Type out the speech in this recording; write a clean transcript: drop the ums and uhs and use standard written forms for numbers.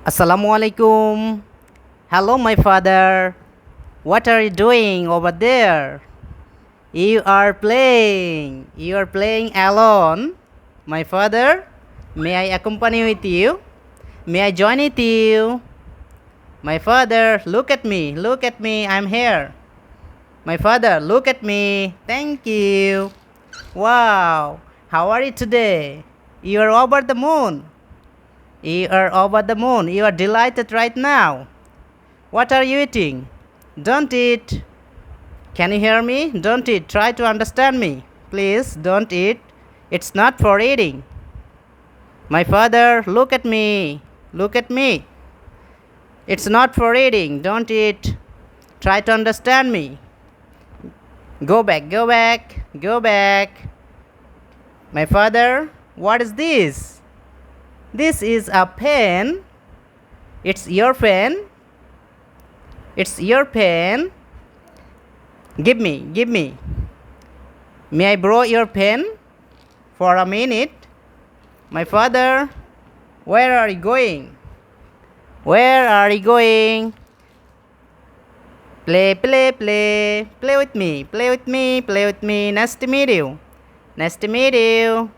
Assalamu alaikum. Hello, my father. What are you doing over there? You are playing. You are playing alone. My father, may I accompany with you? May I join with you? My father, look at me. Look at me. I'm here. My father, look at me. Thank you. Wow. How are you today? You are over the moon. You are over the moon. You are delighted right now. What are you eating? Don't eat. Can you hear me? Don't eat. Try to understand me. Please don't eat. It's not for eating. My father, look at me. Look at me. It's not for eating. Don't eat. Try to understand me. Go back, go back, go back. My father, what is this? This is a pen. It's your pen. It's your pen. Give me, give me. May I borrow your pen for a minute? My father, where are you going? Where are you going? Play, play, play. Play with me, play with me, play with me. Nice to meet you. Nice to meet you.